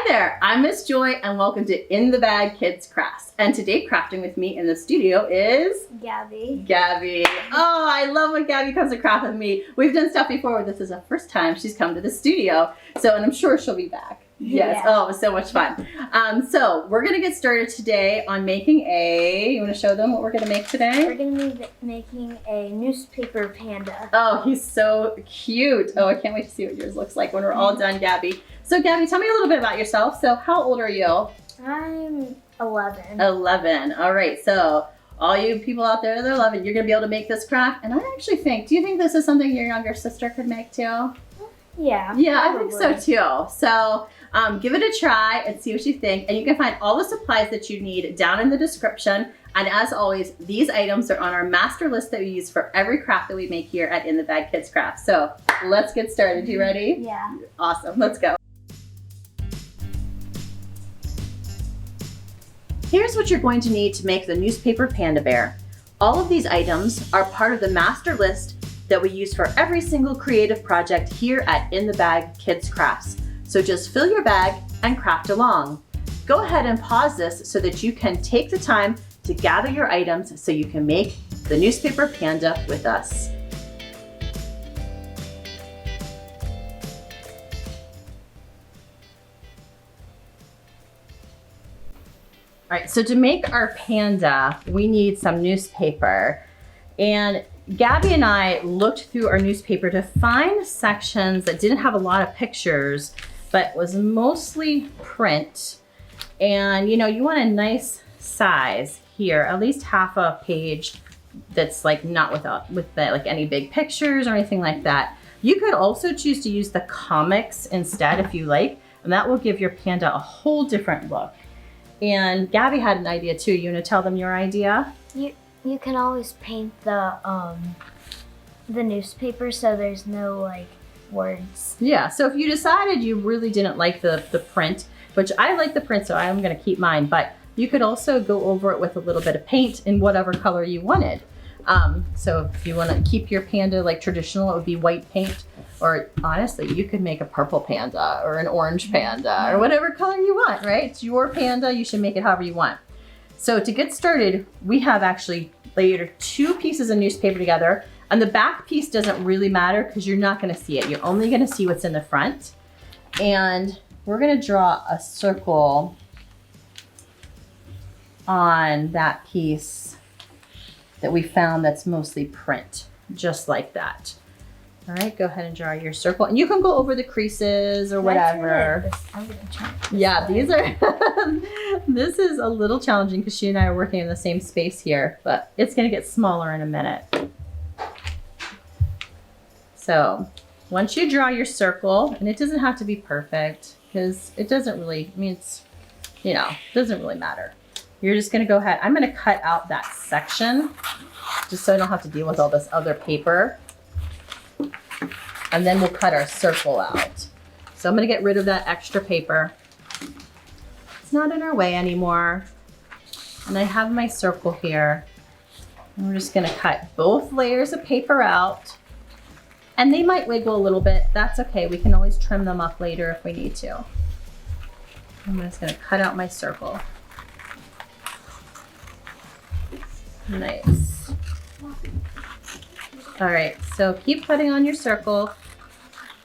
there, I'm Miss Joy and welcome to In the Bag Kids Crafts. And today crafting with me in the studio is... Gabby. Gabby. Oh, I love when Gabby comes to craft with me. We've done stuff before, this is the first time she's come to the studio. So, and I'm sure she'll be back. Yes, Yeah. oh, it was so much fun. So we're gonna get started today on making you wanna show them what we're gonna make today? We're gonna be making a newspaper panda. Oh, he's so cute. Oh, I can't wait to see what yours looks like when we're all done, Gabby. So Gabby, tell me a little bit about yourself. So how old are you? I'm 11. 11, all right. So all you people out there that are 11, you're gonna be able to make this craft. And I actually think, do you think this is something your younger sister could make too? Yeah. Yeah, probably. I think so too. So give it a try and see what you think. And you can find all the supplies that you need down in the description. And as always, these items are on our master list that we use for every craft that we make here at In the Bag Kids Craft. So let's get started. You ready? Yeah. Awesome, let's go. Here's what you're going to need to make the newspaper panda bear. All of these items are part of the master list that we use for every single creative project here at In the Bag Kids Crafts. So just fill your bag and craft along. Go ahead and pause this so that you can take the time to gather your items so you can make the newspaper panda with us. All right, so to make our panda, we need some newspaper. And Gabby and I looked through our newspaper to find sections that didn't have a lot of pictures, but was mostly print. And you know, you want a nice size here, at least half a page that's like not with like any big pictures or anything like that. You could also choose to use the comics instead if you like, and that will give your panda a whole different look. And Gabby had an idea too. You want to tell them your idea? You can always paint the newspaper so there's no like words. Yeah, so if you decided you really didn't like the print, which I like the print, so I'm gonna keep mine, but you could also go over it with a little bit of paint in whatever color you wanted. So if you wanna keep your panda like traditional, it would be white paint, or honestly, you could make a purple panda or an orange panda or whatever color you want, right? It's your panda, you should make it however you want. So to get started, we have actually layered 2 pieces of newspaper together, and the back piece doesn't really matter because you're not gonna see it. You're only gonna see what's in the front. And we're gonna draw a circle on that piece that we found that's mostly print, just like that. All right, go ahead and draw your circle. And you can go over the creases or whatever. I'm gonna try this Yeah, way. these are, this is a little challenging because she and I are working in the same space here, but it's gonna get smaller in a minute. So once you draw your circle, and it doesn't have to be perfect because it doesn't really, I mean, it's, you know, doesn't really matter. You're just gonna go ahead, I'm gonna cut out that section just so I don't have to deal with all this other paper. And then we'll cut our circle out. So I'm gonna get rid of that extra paper. It's not in our way anymore. And I have my circle here. And we're just gonna cut both layers of paper out. And they might wiggle a little bit. That's okay, we can always trim them up later if we need to. I'm just gonna cut out my circle. Nice. All right, so keep cutting on your circle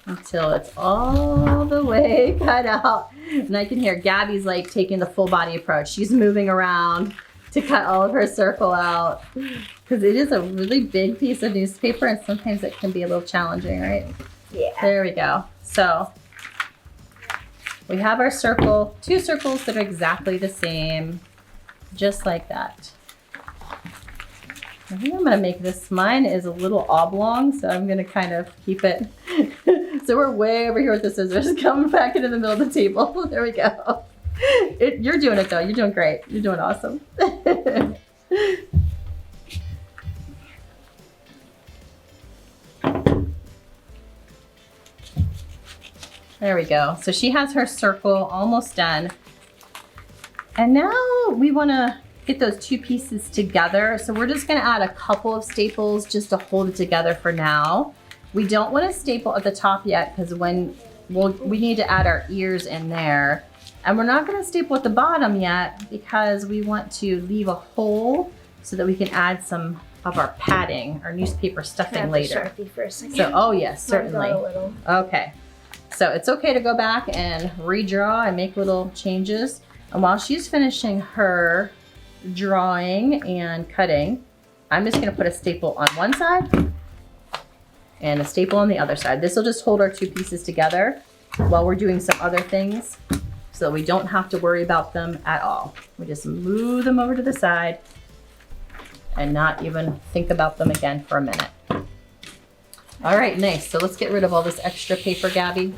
until it's all the way cut out. And I can hear Gabby's like taking the full body approach. She's moving around to cut all of her circle out because it is a really big piece of newspaper and sometimes it can be a little challenging, right? Yeah. There we go. So we have our circle, 2 circles that are exactly the same, just like that. I think I'm gonna make this, mine is a little oblong, so I'm gonna kind of keep it. So we're way over here with the scissors, coming back into the middle of the table. There we go. You're doing it though, you're doing great. You're doing awesome. There we go. So she has her circle almost done. And now we wanna get those 2 pieces together. So we're just gonna add a couple of staples just to hold it together for now. We don't want to staple at the top yet because when we need to add our ears in there. And we're not gonna staple at the bottom yet because we want to leave a hole so that we can add some of our padding, our newspaper stuffing later. Sharpie for a second. So, oh yes, Might go certainly. a little. Okay, so it's okay to go back and redraw and make little changes. And while she's finishing her drawing and cutting, I'm just gonna put a staple on one side and a staple on the other side. This will just hold our two pieces together while we're doing some other things so that we don't have to worry about them at all. We just move them over to the side and not even think about them again for a minute. All right, nice. So let's get rid of all this extra paper, Gabby.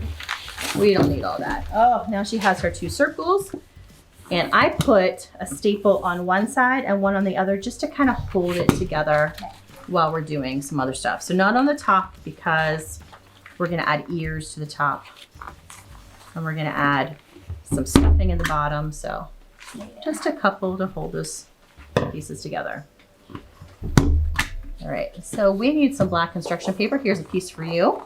We don't need all that. Oh, now she has her two circles. And I put a staple on one side and one on the other just to kind of hold it together while we're doing some other stuff. So not on the top because we're gonna add ears to the top. And we're gonna add some stuffing in the bottom. So just a couple to hold those pieces together. All right, so we need some black construction paper. Here's a piece for you.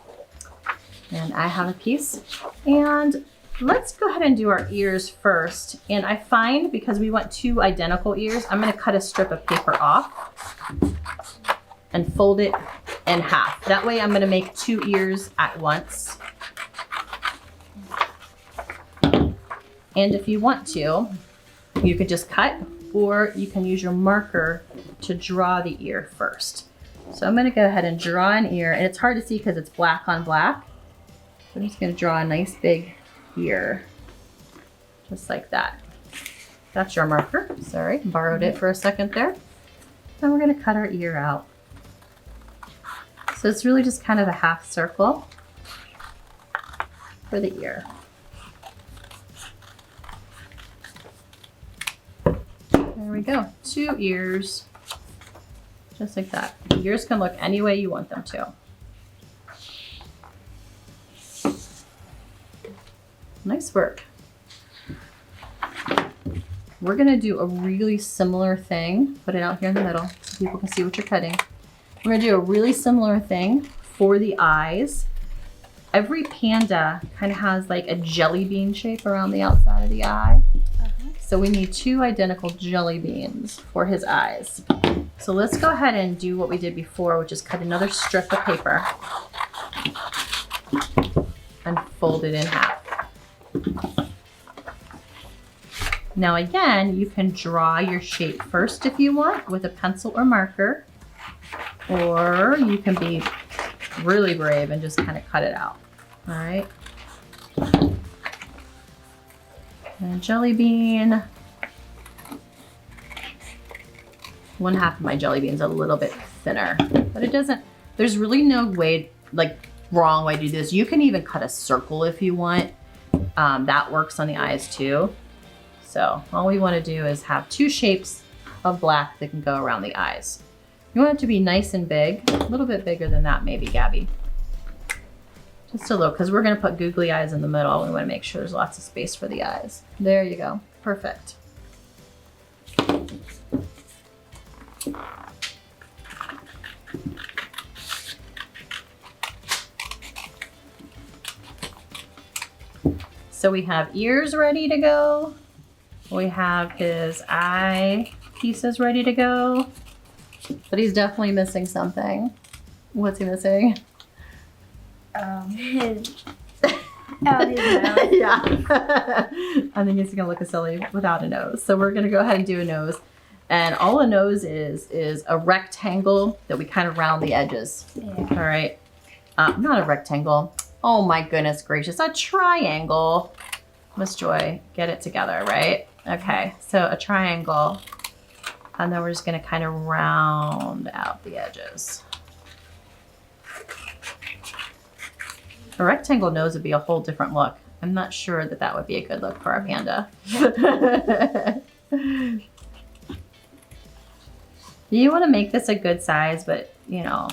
And I have a piece. And let's go ahead and do our ears first. And I find because we want two identical ears, I'm gonna cut a strip of paper off and fold it in half. That way I'm gonna make two ears at once. And if you want to, you could just cut, or you can use your marker to draw the ear first. So I'm gonna go ahead and draw an ear, and it's hard to see because it's black on black. So I'm just gonna draw a nice big ear, just like that. That's your marker. Sorry, borrowed it for a second there. Then we're gonna cut our ear out. So it's really just kind of a half circle for the ear. There we go, two ears, just like that. The ears can look any way you want them to. Nice work. We're gonna do a really similar thing, put it out here in the middle so people can see what you're cutting. We're gonna do a really similar thing for the eyes. Every panda kind of has like a jelly bean shape around the outside of the eye. So we need two identical jelly beans for his eyes. So let's go ahead and do what we did before, which is cut another strip of paper and fold it in half. Now again, you can draw your shape first if you want with a pencil or marker, or you can be really brave and just kind of cut it out. All right. And jelly bean. One half of my jelly bean is a little bit thinner, but it doesn't, there's really no way, like wrong way to do this. You can even cut a circle if you want. That works on the eyes too. So all we want to do is have two shapes of black that can go around the eyes. You want it to be nice and big, a little bit bigger than that maybe, Gabby. Just a little, because we're going to put googly eyes in the middle. We want to make sure there's lots of space for the eyes. There you go. Perfect. So we have ears ready to go. We have his eye pieces ready to go. But he's definitely missing something. What's he missing? His mouth. Yeah. I think he's gonna look silly without a nose. So we're gonna go ahead and do a nose. And all a nose is a rectangle that we kind of round the edges. Yeah. All right. Not a rectangle. Oh my goodness gracious. A triangle. Miss Joy, get it together, right? Okay. So a triangle. And then we're just gonna kind of round out the edges. A rectangle nose would be a whole different look. I'm not sure that that would be a good look for our panda. You want to make this a good size, but you know,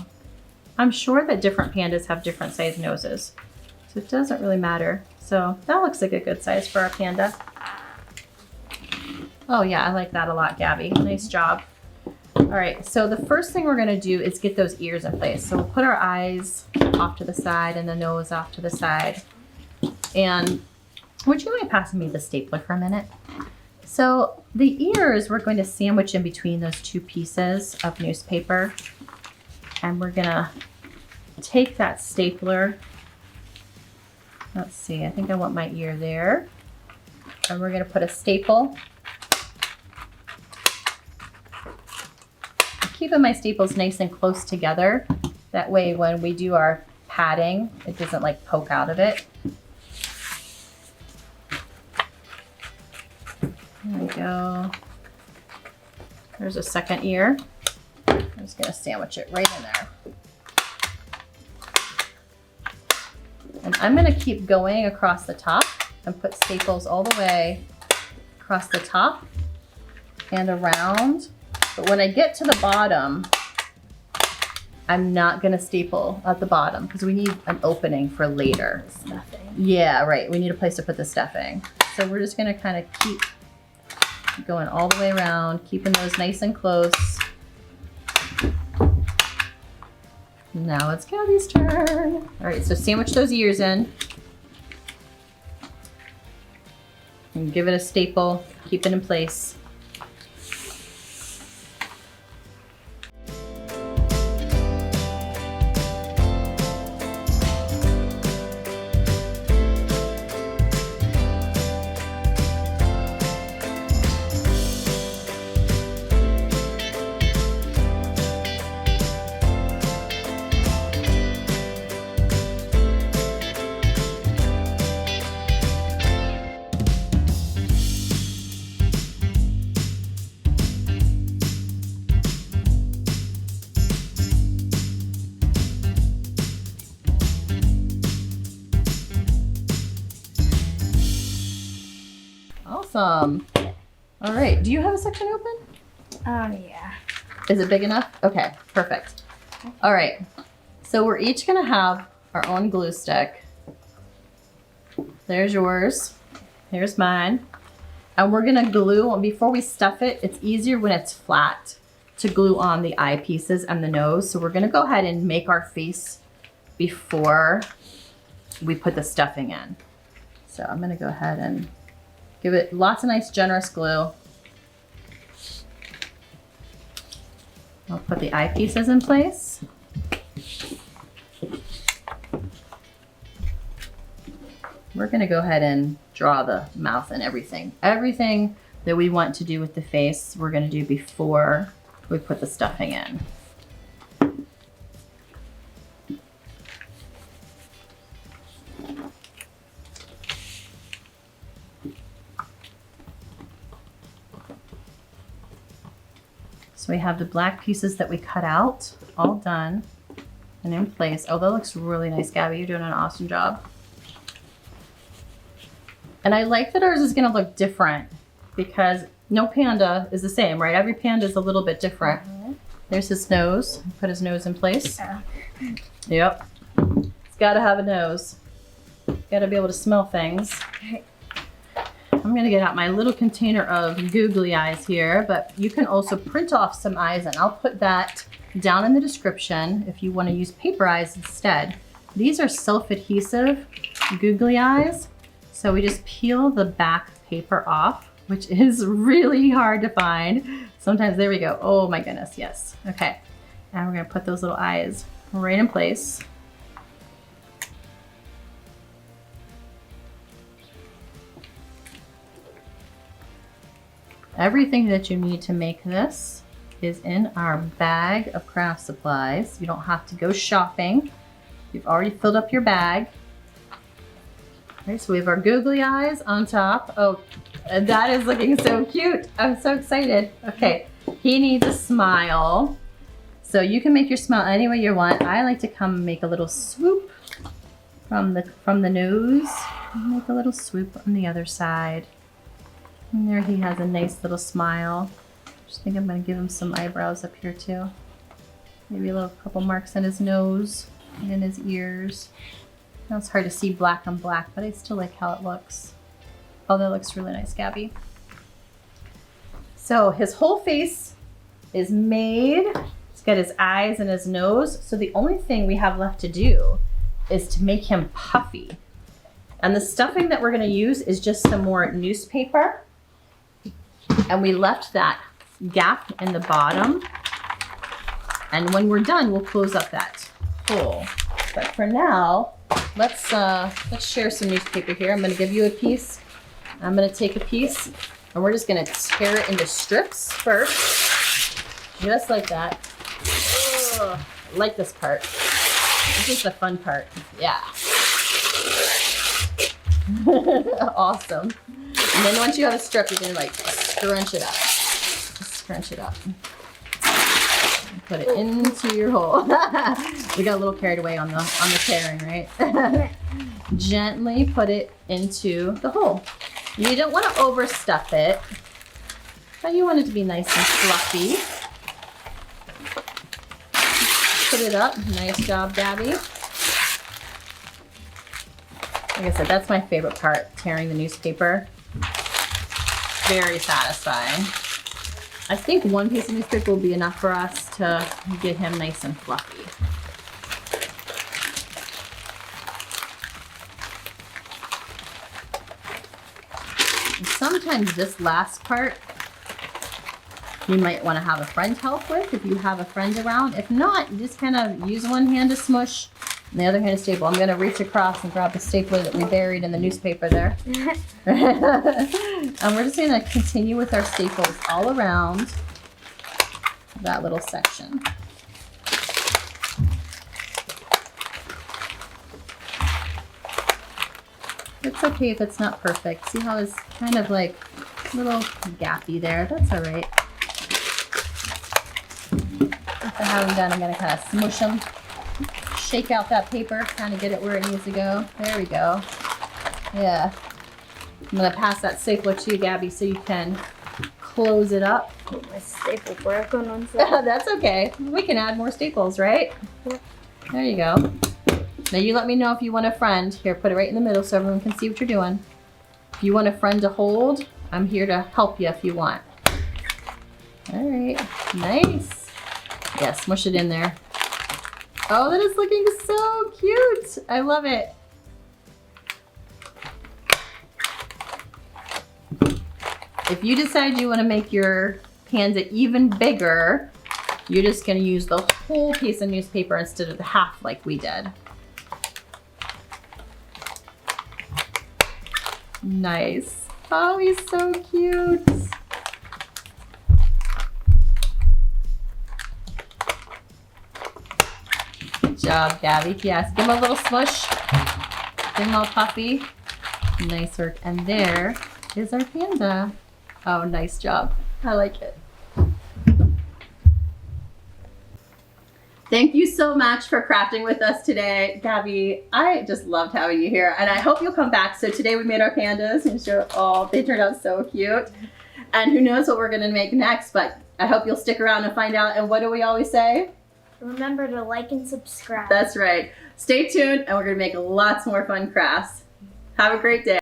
I'm sure that different pandas have different size noses. So it doesn't really matter. So that looks like a good size for our panda. Oh yeah, I like that a lot, Gabby. Nice job. All right, so the first thing we're gonna do is get those ears in place. So we'll put our eyes off to the side and the nose off to the side. And Would you mind passing me the stapler for a minute? So the ears, we're going to sandwich in between those two pieces of newspaper. And we're gonna take that stapler. Let's see, I think I want my ear there. And we're gonna put a staple. I'm keeping my staples nice and close together. That way when we do our padding, it doesn't like poke out of it. There we go. There's a second ear. I'm just gonna sandwich it right in there. And I'm gonna keep going across the top and put staples all the way across the top and around. But when I get to the bottom, I'm not gonna staple at the bottom because we need an opening for later. Stuffing. Yeah, right, we need a place to put the stuffing. So we're just gonna kind of keep going all the way around, keeping those nice and close. Now it's Gabby's turn. All right, so sandwich those ears in. And give it a staple, keep it in place. Awesome. All right, do you have a section open? Yeah. Is it big enough? Okay, perfect. All right, so we're each gonna have our own glue stick. There's yours, here's mine. And we're gonna glue, and before we stuff it, it's easier when it's flat to glue on the eye pieces and the nose. So we're gonna go ahead and make our face before we put the stuffing in. So I'm gonna go ahead and give it lots of nice generous glue. I'll put the eye pieces in place. We're gonna go ahead and draw the mouth and everything. Everything that we want to do with the face, we're gonna do before we put the stuffing in. So we have the black pieces that we cut out, all done and in place. Oh, that looks really nice, Gabby. You're doing an awesome job. And I like that ours is gonna look different because no panda is the same, right? Every panda is a little bit different. There's his nose. Put his nose in place. Yep. It's gotta have a nose. Gotta be able to smell things. I'm gonna get out my little container of googly eyes here, but you can also print off some eyes and I'll put that down in the description if you wanna use paper eyes instead. These are self-adhesive googly eyes. So we just peel the back paper off, which is really hard to find. Sometimes, there we go. Oh my goodness, yes. Okay, and we're gonna put those little eyes right in place. Everything that you need to make this is in our bag of craft supplies. You don't have to go shopping. You've already filled up your bag. Okay, so we have our googly eyes on top. Oh, and that is looking so cute. I'm so excited. Okay, he needs a smile. So you can make your smile any way you want. I like to come and make a little swoop from the nose. Make a little swoop on the other side. And there he has a nice little smile. Just think I'm gonna give him some eyebrows up here too. Maybe a little couple marks on his nose and in his ears. Now it's hard to see black on black, but I still like how it looks. Oh, that looks really nice, Gabby. So his whole face is made. He's got his eyes and his nose. So the only thing we have left to do is to make him puffy. And the stuffing that we're gonna use is just some more newspaper. And we left that gap in the bottom. And when we're done, we'll close up that hole. But for now, let's share some newspaper here. I'm gonna give you a piece. I'm gonna take a piece and we're just gonna tear it into strips first. Just like that. Ugh, I like this part. This is the fun part. Yeah. Awesome. And then once you have a strip, you're gonna like scrunch it up. Just scrunch it up. And put it into your hole. We got a little carried away on the tearing, right? Gently put it into the hole. You don't want to overstuff it, but you want it to be nice and fluffy. Put it up. Nice job, Gabby. Like I said, that's my favorite part, tearing the newspaper. Very satisfying. I think one piece of newspaper will be enough for us to get him nice and fluffy. And sometimes this last part, you might want to have a friend help with if you have a friend around. If not, you just kind of use one hand to smush and the other hand to staple. I'm going to reach across and grab the stapler that we buried in the newspaper there. And we're just going to continue with our staples all around that little section. It's okay if it's not perfect. See how it's kind of like a little gappy there? That's all right. Once I have them done, I'm going to kind of smush them. Shake out that paper, kind of get it where it needs to go. There we go. Yeah. I'm going to pass that stapler to you, Gabby, so you can close it up. Oh, my staple broke on one side. That's okay. We can add more staples, right? Yep. There you go. Now you let me know if you want a friend. Here, put it right in the middle so everyone can see what you're doing. If you want a friend to hold, I'm here to help you if you want. All right. Nice. Yeah, smush it in there. Oh, that is looking so cute. I love it. If you decide you want to make your panda even bigger, you're just going to use the whole piece of newspaper instead of the half like we did. Nice. Oh, he's so cute. Good job, Gabby. Yes, give him a little smush. Give him all puffy. Nice work. And there is our panda. Oh, nice job. I like it. Thank you so much for crafting with us today. Gabby, I just loved having you here and I hope you'll come back. So today we made our pandas and show, oh, they turned out so cute. And who knows what we're gonna make next, but I hope you'll stick around and find out. And what do we always say? Remember to like and subscribe. That's right. Stay tuned and we're gonna make lots more fun crafts. Have a great day.